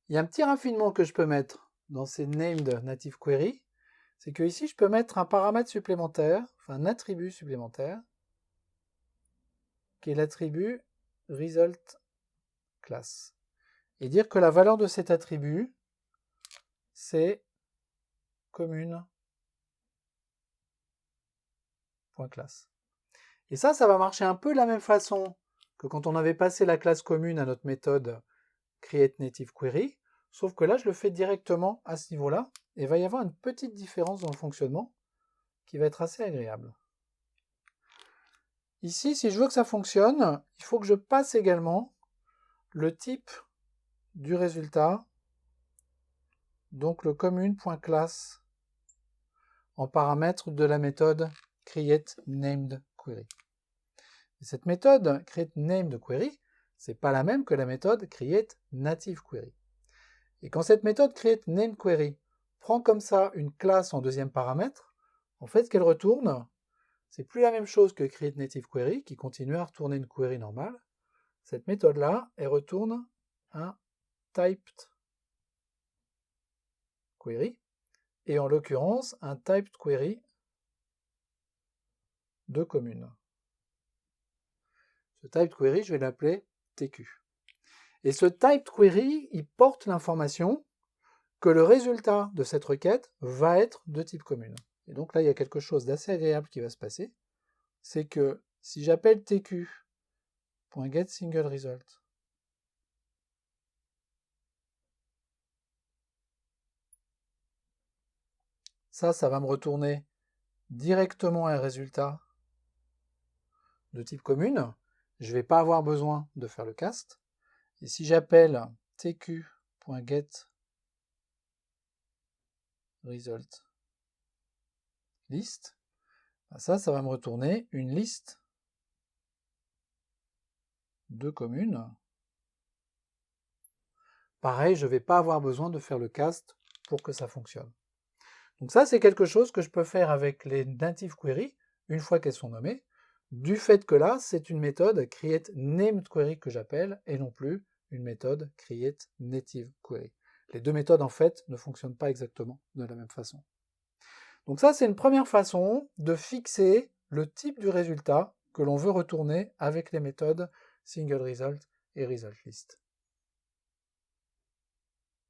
Il y a un petit raffinement que je peux mettre dans ces named native query, c'est que ici je peux mettre un paramètre supplémentaire, enfin un attribut supplémentaire, qui est l'attribut result class. Et dire que la valeur de cet attribut, c'est commune.class. Et ça va marcher un peu de la même façon que quand on avait passé la classe commune à notre méthode createNativeQuery, sauf que là, je le fais directement à ce niveau-là, et il va y avoir une petite différence dans le fonctionnement qui va être assez agréable. Ici, si je veux que ça fonctionne, il faut que je passe également le type du résultat, donc le commune.class, en paramètre de la méthode createNamedQuery. Et cette méthode createNamedQuery, c'est pas la même que la méthode createNativeQuery. Et quand cette méthode createNamedQuery prend comme ça une classe en deuxième paramètre, en fait, ce qu'elle retourne, c'est plus la même chose que createNativeQuery, qui continue à retourner une query normale. Cette méthode-là, elle retourne un typedQuery, et en l'occurrence, un typedQuery de commune. Ce typedQuery, je vais l'appeler TQ. Et ce typedQuery, il porte l'information que le résultat de cette requête va être de type commune. Et donc là, il y a quelque chose d'assez agréable qui va se passer. C'est que si j'appelle tq.getSingleResult, ça va me retourner directement un résultat de type commune. Je ne vais pas avoir besoin de faire le cast. Et si j'appelle tq.getResultList, ça va me retourner une liste de communes. Pareil, je ne vais pas avoir besoin de faire le cast pour que ça fonctionne. Donc ça, c'est quelque chose que je peux faire avec les native queries, une fois qu'elles sont nommées, du fait que là, c'est une méthode createNamedQuery que j'appelle, et non plus une méthode createNativeQuery. Les deux méthodes, en fait, ne fonctionnent pas exactement de la même façon. Donc ça, c'est une première façon de fixer le type du résultat que l'on veut retourner avec les méthodes SingleResult et ResultList.